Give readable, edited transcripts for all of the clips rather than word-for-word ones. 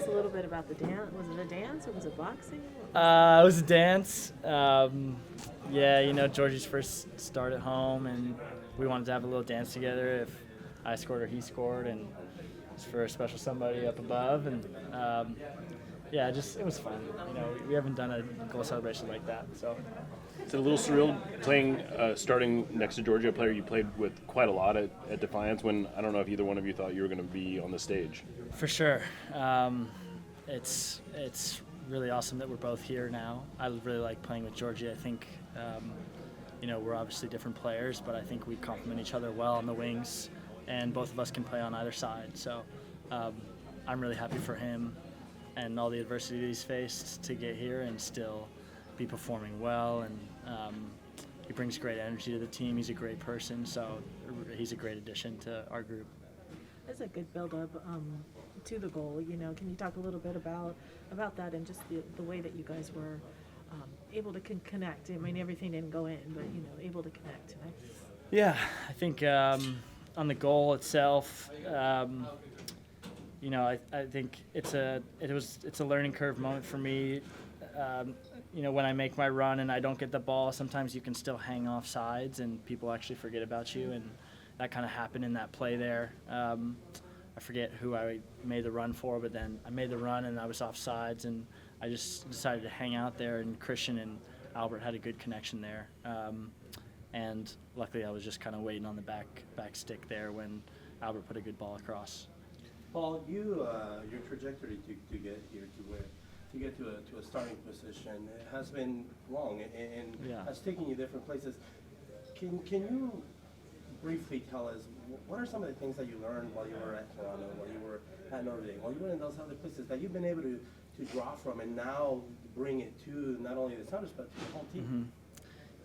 us a little bit about the dance. Was it a dance or was it boxing? It was a dance. Yeah, Georgie's first start at home, and we wanted to have a little dance together. If I scored or he scored, and it's for a special somebody up above, and yeah, it was fun. We haven't done a goal celebration like that, so. It's a little surreal playing, starting next to Georgia, a player you played with quite a lot at Defiance. When I don't know if either one of you thought you were going to be on the stage. For sure, it's really awesome that we're both here now. I really like playing with Georgie. I think, we're obviously different players, but I think we complement each other well on the wings, and both of us can play on either side. So I'm really happy for him and all the adversity that he's faced to get here and still be performing well. And he brings great energy to the team. He's a great person, so he's a great addition to our group. It's a good build-up to the goal. Can you talk a little bit about that and just the way that you guys were able to connect? I mean, everything didn't go in, but able to connect tonight. Yeah, I think on the goal itself, I think it's a learning curve moment for me. When I make my run and I don't get the ball, sometimes you can still hang off sides and people actually forget about you, and that kind of happened in that play there. I forget who I made the run for, but then I made the run and I was off sides, and I just decided to hang out there, and Christian and Albert had a good connection there. And luckily I was just kind of waiting on the back stick there when Albert put a good ball across. Paul, your trajectory to get here to get to a starting position has been long and has taken you different places. Can you briefly tell us what are some of the things that you learned while you were at Toronto, while you were at Notre Dame, while you were in those other places that you've been able to draw from and now bring it to not only the Sounders but to the whole team? Mm-hmm.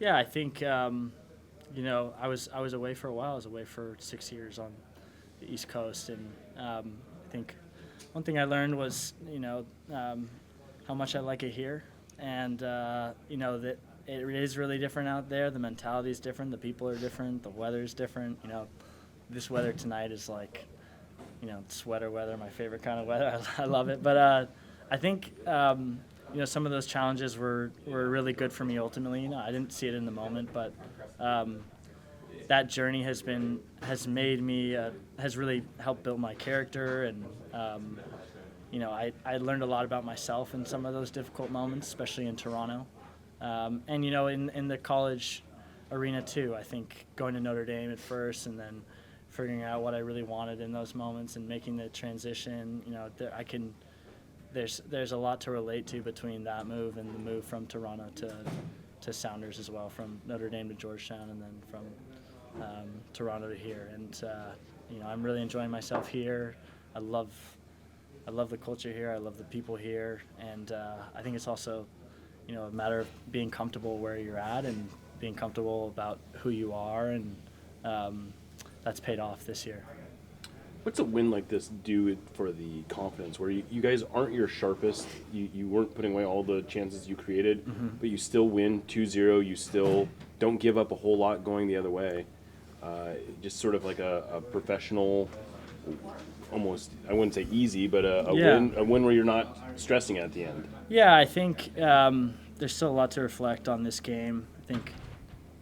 Yeah, I think I was away for a while. I was away for 6 years on the East Coast, and I think one thing I learned was how much I like it here, and that it is really different out there. The mentality is different. The people are different. The weather is different. This weather tonight is like, sweater weather, my favorite kind of weather. I love it. But I think, some of those challenges were really good for me ultimately. I didn't see it in the moment, but that journey has made me, has really helped build my character. And, I learned a lot about myself in some of those difficult moments, especially in Toronto. And in the college arena too. I think going to Notre Dame at first and then figuring out what I really wanted in those moments and making the transition. There's a lot to relate to between that move and the move from Toronto to Sounders as well, from Notre Dame to Georgetown and then from Toronto to here. And I'm really enjoying myself here. I love the culture here. I love the people here, and I think it's also a matter of being comfortable where you're at and being comfortable about who you are, and that's paid off this year. What's a win like this do for the confidence, where you guys aren't your sharpest, you weren't putting away all the chances you created, but you still win 2-0, you still don't give up a whole lot going the other way, just sort of like a professional, almost, I wouldn't say easy, but a win where you're not stressing at the end. Yeah, I think there's still a lot to reflect on this game. I think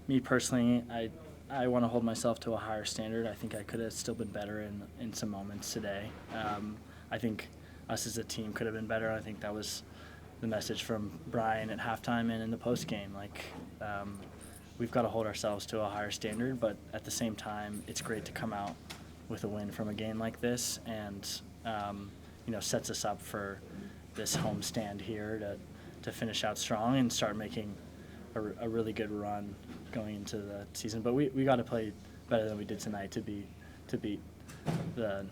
me personally, I want to hold myself to a higher standard. I think I could have still been better in some moments today. I think us as a team could have been better. I think that was the message from Brian at halftime and in the postgame. We've got to hold ourselves to a higher standard, but at the same time, it's great to come out with a win from a game like this, and sets us up for this home stand here to finish out strong and start making a really good run going into the season. But we got to play better than we did tonight to beat the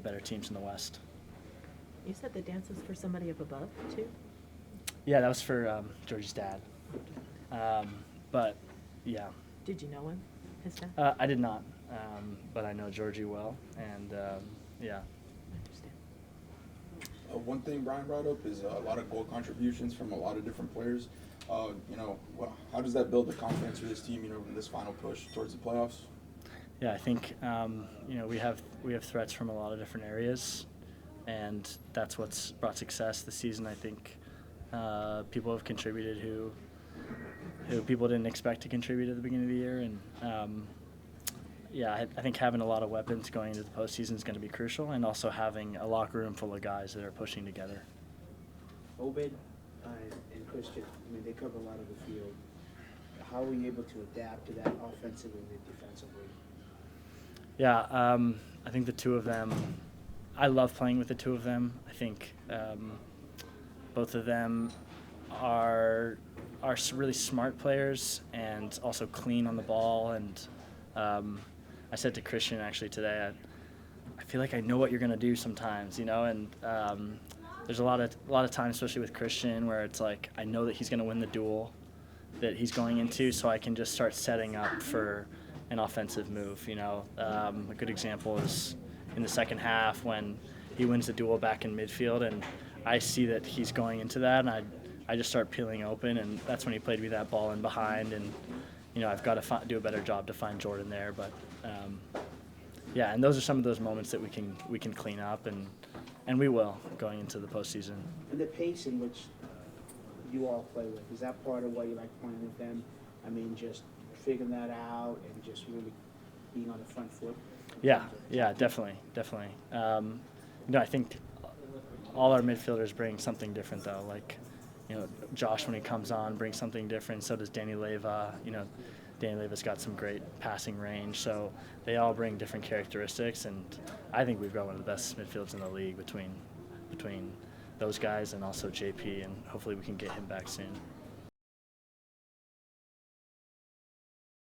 better teams in the West. You said the dance was for somebody up above too? Yeah, that was for George's dad. But yeah. Did you know him, his dad? I did not, but I know Georgie well, and yeah. I understand. One thing Brian brought up is a lot of goal contributions from a lot of different players. How does that build the confidence for this team, in this final push towards the playoffs? Yeah, I think we have threats from a lot of different areas, and that's what's brought success this season. I think people have contributed who people didn't expect to contribute at the beginning of the year, and yeah, I think having a lot of weapons going into the postseason is going to be crucial, and also having a locker room full of guys that are pushing together. Obed and Christian, I mean, they cover a lot of the field. How were you able to adapt to that offensively and defensively? Yeah, I think the two of them, I love playing with the two of them. I think both of them are really smart players and also clean on the ball. And I said to Christian actually today, I feel like I know what you're going to do sometimes, you know, and there's a lot of times, especially with Christian, where it's like I know that he's going to win the duel that he's going into, so I can just start setting up for an offensive move. You know, a good example is in the second half when he wins the duel back in midfield, and I see that he's going into that, and I just start peeling open, and that's when he played me that ball in behind, and you know I've got to do a better job to find Jordan there, but yeah, and those are some of those moments that we can clean up, and we will going into the postseason. And the pace in which you all play with, is that part of why you like playing with them? I mean, just figuring that out and just really being on the front foot? Yeah, definitely. You know, I think all our midfielders bring something different, though. Like, you know, Josh, when he comes on, brings something different. So does Danny Leyva. You know, Danny Leyva's got some great passing range. So they all bring different characteristics, and I think we've got one of the best midfields in the league between those guys and also JP, and hopefully we can get him back soon.